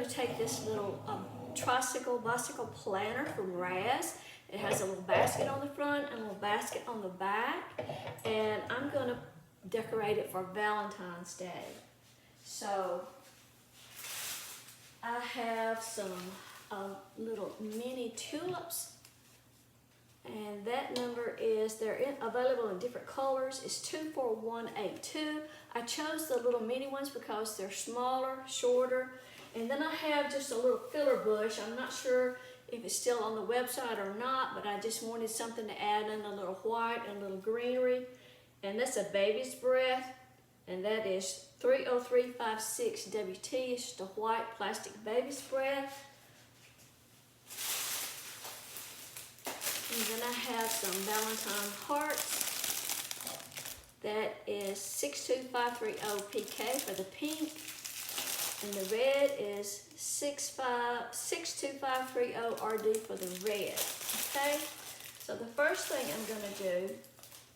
to take this little bicycle planner from RAZ. It has a little basket on the front and a little basket on the back. And I'm going to decorate it for Valentine's Day. So I have some little mini tulips. And that number is, available in different colors. It's 24182. I chose the little mini ones because they're smaller, shorter. And then I have just a little filler bush. I'm not sure if it's still on the website or not, but I just wanted something to add in, a little white and a little greenery. And that's a baby's breath. And that is 30356 WT. It's just a white plastic baby's breath. And then I have some Valentine hearts. That is 62530 PK for the pink. And the red is 62530 RD for the red. Okay? So the first thing I'm going to do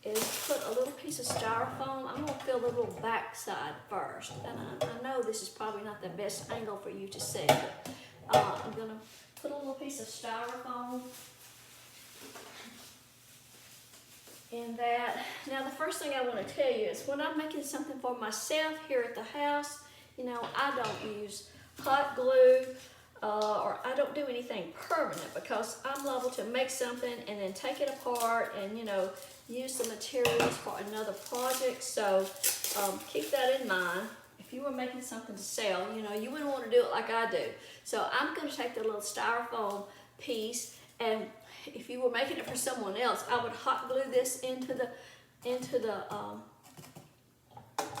is put a little piece of styrofoam. I'm going to fill the little back side first. And I know this is probably not the best angle for you to see, but I'm going to put a little piece of styrofoam in that. Now the first thing I want to tell you is when I'm making something for myself here at the house, you know, I don't use hot glue or I don't do anything permanent because I'm liable to make something and then take it apart and, you know, use the materials for another project. So keep that in mind. If you were making something to sell, you know, you wouldn't want to do it like I do. So I'm going to take the little styrofoam piece, and if you were making it for someone else, I would hot glue this into the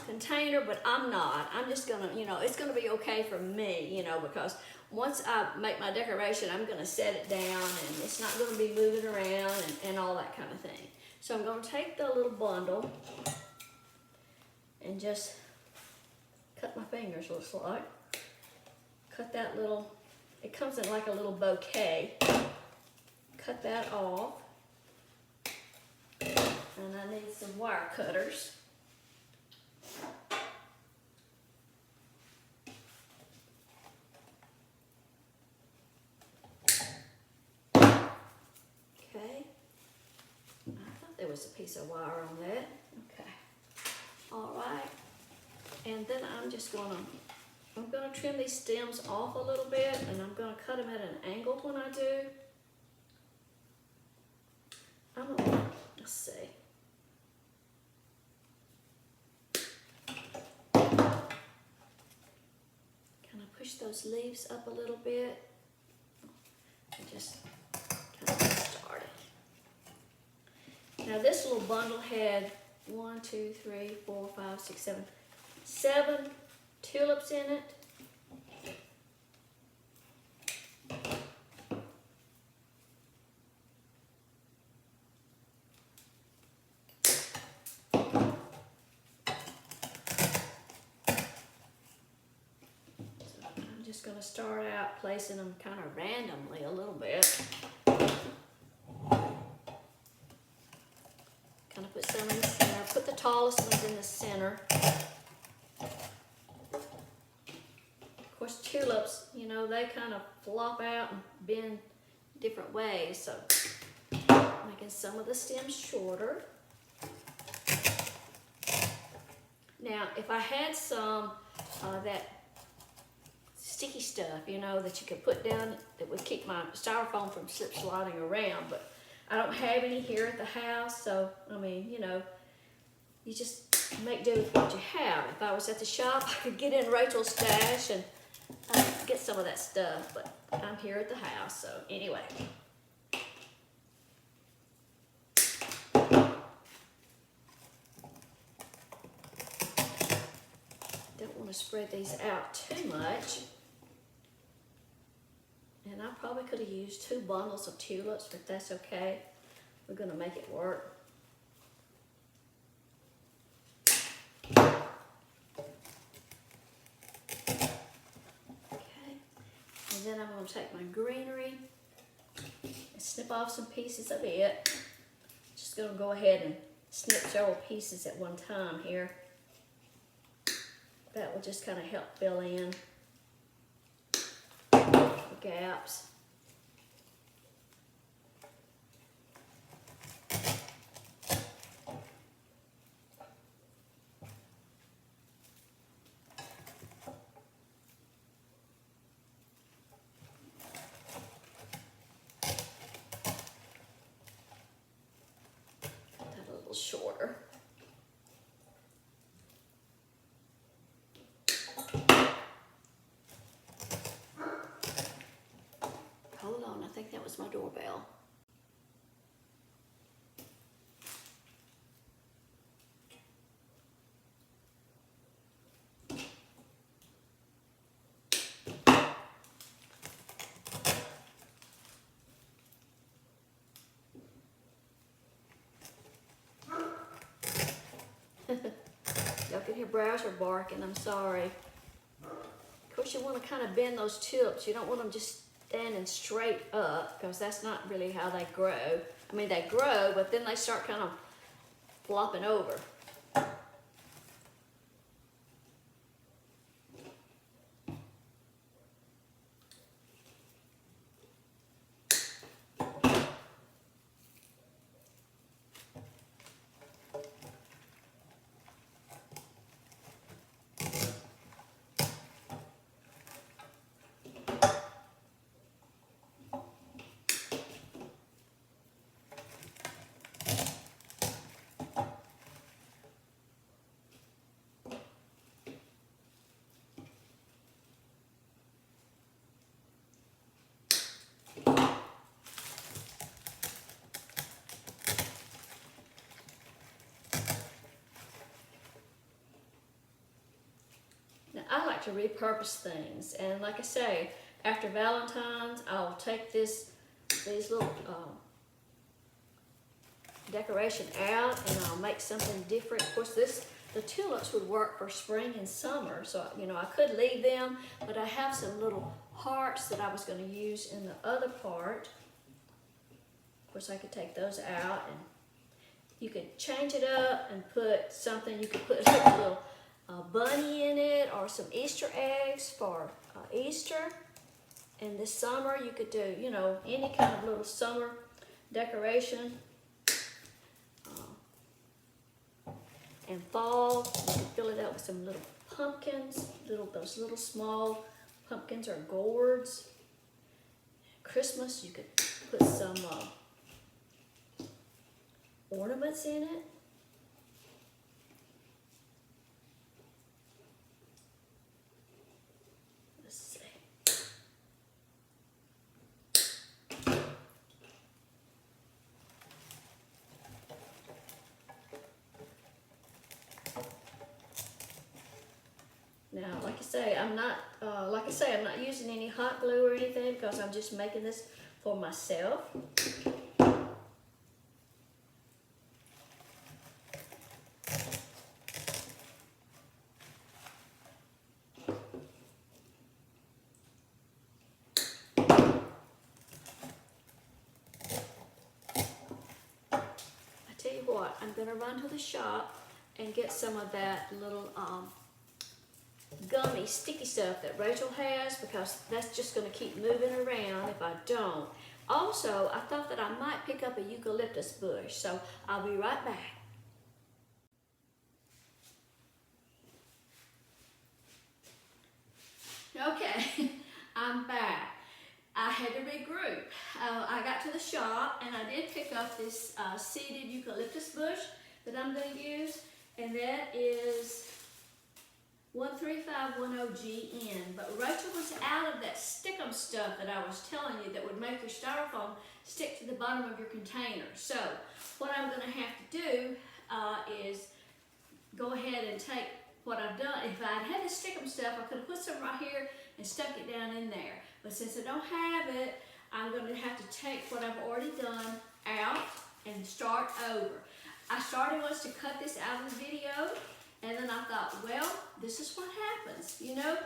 container, but I'm not. I'm just gonna, you know, it's gonna be okay for me, you know, because once I make my decoration, I'm gonna set it down and it's not gonna be moving around and all that kind of thing. So I'm gonna take the little bundle and just cut my fingers, looks like. Cut that little, it comes in like a little bouquet. Cut that off. And I need some wire cutters. Okay. I thought there was a piece of wire on that. Okay. All right. And then I'm gonna trim these stems off a little bit, and I'm gonna cut them at an angle when I do. Let's see. Can I push those leaves up a little bit? And just kind of get started. Now this little bundle had 7 tulips in it. Just going to start out placing them kind of randomly a little bit. Kind of put some in the center. Put the tallest ones in the center. Of course, tulips, you know, they kind of flop out and bend different ways. So, making some of the stems shorter. Now, if I had some that sticky stuff, you know, that you could put down that would keep my styrofoam from slip sliding around, but I don't have any here at the house, so I mean, you know, you just make do with what you have. If I was at the shop, I could get in Rachel's stash and get some of that stuff, but I'm here at the house, so anyway. Don't want to spread these out too much. And I probably could have used 2 bundles of tulips, but that's okay. We're going to make it work. Okay. And then I'm going to take my greenery and snip off some pieces of it. Just going to go ahead and snip several pieces at one time here. That will just kind of help fill in. gaps. Shorter. Hold on, I think that was my doorbell. Y'all can hear Browser barking, I'm sorry. Of course, you want to kind of bend those tulips. You don't want them just standing straight up, because that's not really how they grow. I mean, they grow, but then they start kind of flopping over. I like to repurpose things, and like I say, after Valentine's, I'll take these little decoration out, and I'll make something different. Of course, the tulips would work for spring and summer, so you know I could leave them, but I have some little hearts that I was going to use in the other part. Of course, I could take those out, and you could change it up and put something. You could put like a little bunny in it, or some Easter eggs for Easter. And this summer you could do, you know, any kind of little summer decoration. And fall, you could fill it out with some little pumpkins, those little small pumpkins or gourds. Christmas, you could put some ornaments in it. Now, like I say, I'm not using any hot glue or anything, because I'm just making this for myself. I tell you what, I'm gonna run to the shop and get some of that little gummy sticky stuff that Rachel has, because that's just going to keep moving around if I don't. Also, I thought that I might pick up a eucalyptus bush, so I'll be right back. Okay, I'm back. I had to regroup. I got to the shop and I did pick up this seeded eucalyptus bush that I'm going to use, and that is 13510GN, but Rachel was out of that stickum stuff that I was telling you that would make your styrofoam stick to the bottom of your container. So what I'm going to have to do is go ahead and take what I've done. If I'd had the stickum stuff, I could have put some right here and stuck it down in there. But since I don't have it, I'm going to have to take what I've already done out and start over. I started once to cut this out of the video, and then I thought, well, this is what happens, you know?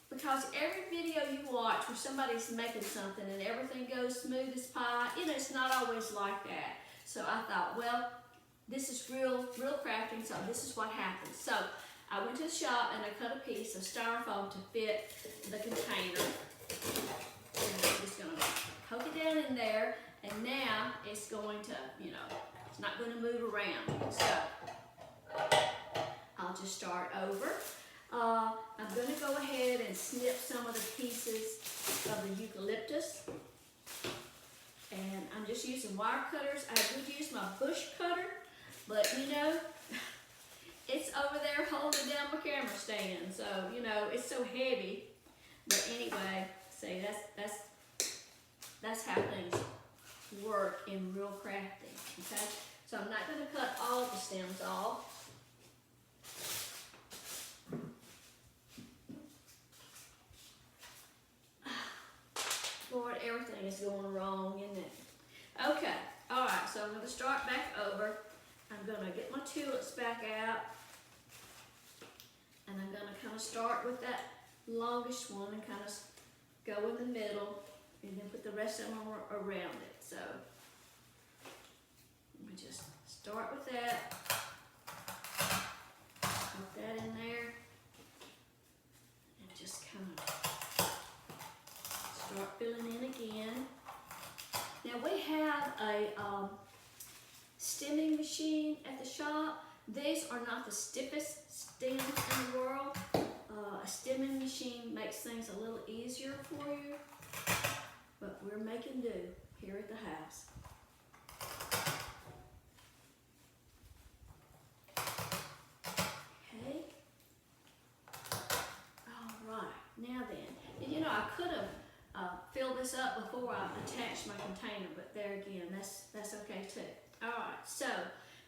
Because every video you watch where somebody's making something and everything goes smooth as pie, you know, it's not always like that. So I thought, well, this is real crafting, so this is what happens. So I went to the shop and I cut a piece of styrofoam to fit the container. And I'm just gonna poke it down in there, and now it's going to, you know, it's not going to move around. So I'll just start over. I'm going to go ahead and snip some of the pieces of the eucalyptus. And I'm just using wire cutters. I would use my bush cutter, but you know, it's over there holding down my camera stand. So, you know, it's so heavy. But anyway, see, that's how things work in real crafting, okay? So I'm not going to cut all the stems off. Lord, everything is going wrong, isn't it? Okay, all right, so I'm going to start back over. I'm going to get my tulips back out. And I'm going to kind of start with that longest one and kind of go in the middle and then put the rest of them around it. So let me just start with that. Put that in there. And just kind of start filling in again. Now we have a stemming machine at the shop. These are not the stiffest stems in the world. A stemming machine makes things a little easier for you, but we're making do here at the house. Okay. All right. Now then, you know, I could have filled this up before I attached my container, but there again, that's okay too. All right. So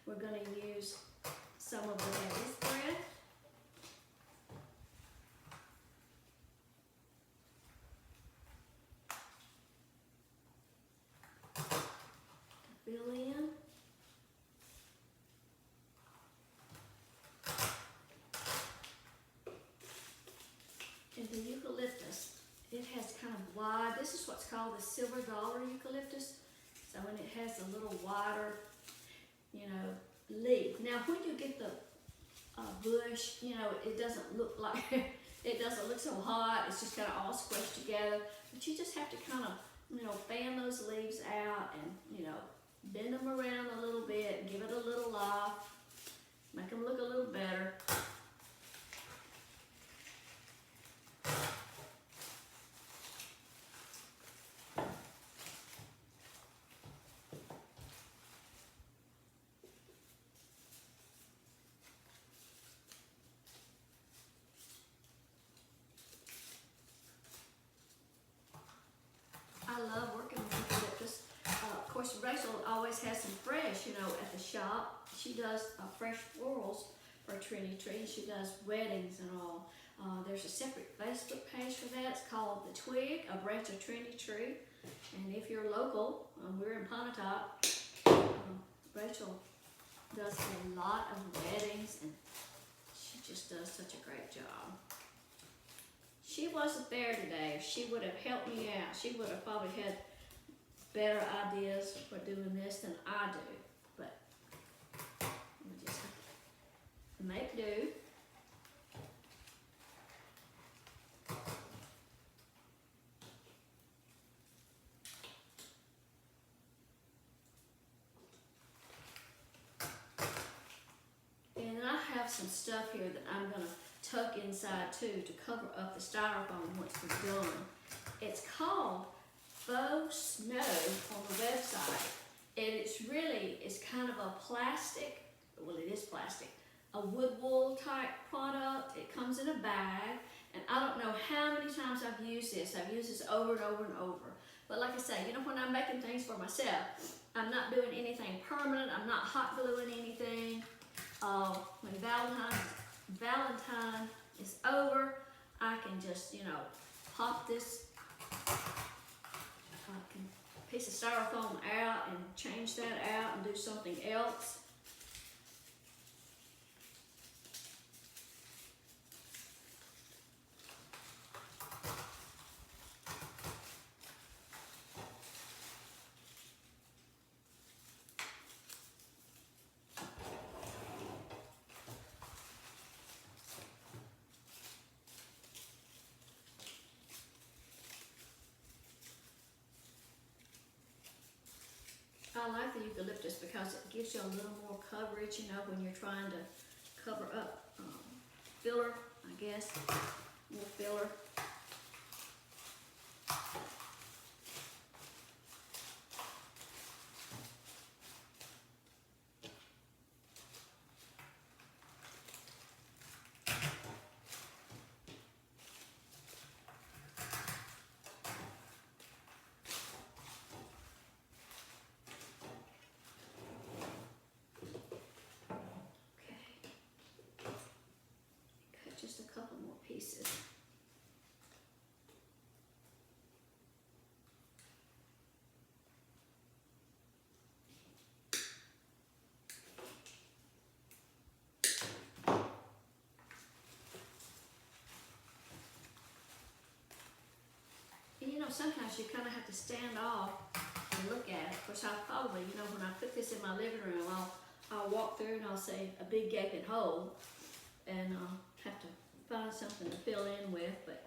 we're going to use some of the raised bread. Fill in. And the eucalyptus, it has kind of wide, this is what's called the silver dollar eucalyptus. So when it has a little wider, you know, leaf. Now when you get the bush, you know, it doesn't look like, it doesn't look so hot, it's just kind of all squished together. But you just have to kind of, you know, fan those leaves out and, you know, bend them around a little bit, give it a little life, make them look a little better. I love working with eucalyptus. Of course, Rachel always has some fresh, you know, at the shop. She does fresh florals for Trendy Tree. She does weddings and all. There's a separate Facebook page for that. It's called the Twig, a branch of Trendy Tree. And if you're local, we're in Pontotoc, Rachel does a lot of weddings and she just does such a great job. She wasn't there today. She would have helped me out. She would have probably had better ideas for doing this than I do. But we just have to make do. And I have some stuff here that I'm going to tuck inside too to cover up the styrofoam once we're done. It's called Faux Snow on the website. And it's kind of a plastic, well it is plastic, a wood wool type product. It comes in a bag and I don't know how many times I've used this. I've used this over and over and over. But like I say, you know, when I'm making things for myself, I'm not doing anything permanent. I'm not hot gluing anything. When Valentine is over, I can just, you know, pop this piece of styrofoam out and change that out and do something else. I like the eucalyptus because it gives you a little more coverage, you know, when you're trying to cover up filler, I guess, more filler. Just a couple more pieces. And you know, sometimes you kind of have to stand off and look at it. Of course, I'll probably, you know, when I put this in my living room, I'll walk through and I'll see a big gaping hole, and I'll have to find something to fill in with, but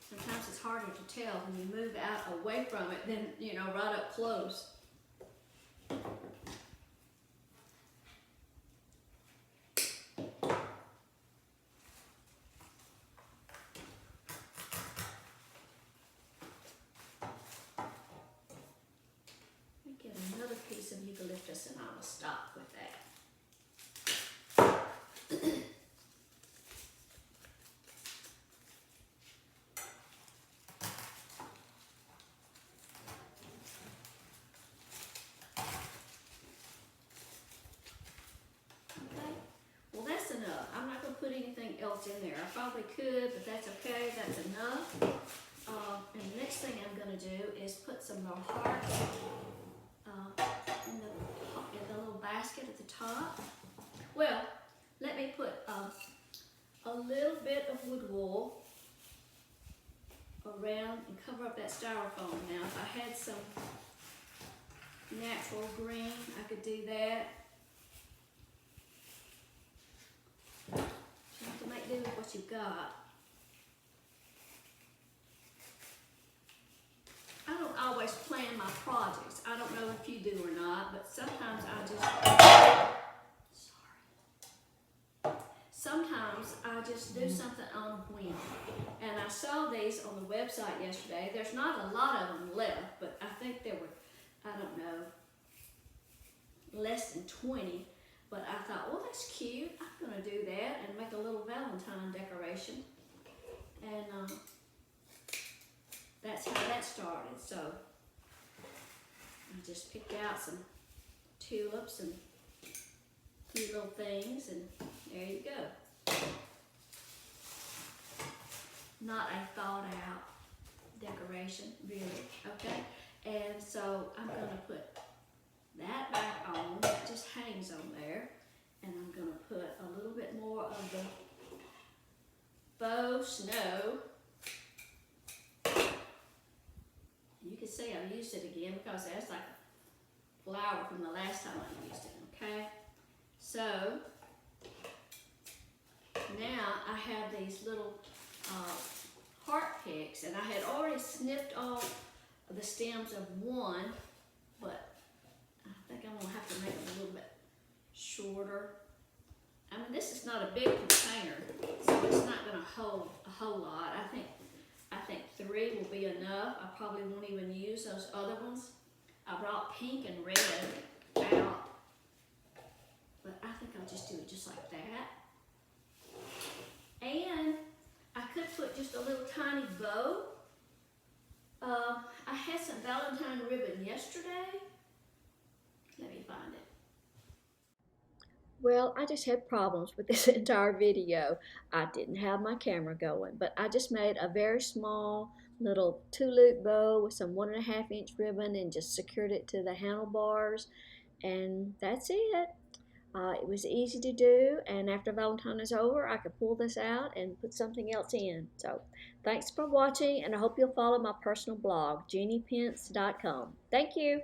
sometimes it's harder to tell when you move out away from it than, you know, right up close. Get another piece of eucalyptus and I will stop with that. Okay, well that's enough. I'm not going to put anything else in there. I probably could, but that's okay. That's enough. And the next thing I'm going to do is put some little hearts in the little basket at the top. Well, let me put a little bit of wood wool around and cover up that styrofoam. Now, if I had some natural green, I could do that. You have to make do with what you've got. I don't always plan my projects. I don't know if you do or not, but sometimes I just do something on a whim. And I saw these on the website yesterday. There's not a lot of them left, but I think there were, I don't know, less than 20. But I thought, well, that's cute. I'm gonna do that and make a little Valentine decoration. And that's how that started. So I just picked out some tulips and a few little things, and there you go. Not a thought out decoration, really, okay? And so I'm gonna put that back on, that just hangs on there, and I'm gonna put a little bit more of the Faux Snow. You can see I've used it again because that's like a flower from the last time I used it, okay? So now I have these little heart picks, and I had already snipped off the stems of one, but I think I'm gonna have to make them a little bit shorter. I mean, this is not a big container, so it's not gonna hold a whole lot. I think 3 will be enough. I probably won't even use those other ones. I brought pink and red out, but I think I'll just do it just like that. And I could put just a little tiny bow. I had some Valentine ribbon yesterday. Let me find it. Well, I just had problems with this entire video. I didn't have my camera going, but I just made a very small little tulip bow with some 1.5-inch ribbon and just secured it to the handlebars, and that's it. It was easy to do, and after Valentine is over, I could pull this out and put something else in. So, thanks for watching, and I hope you'll follow my personal blog, JeanniePence.com. Thank you.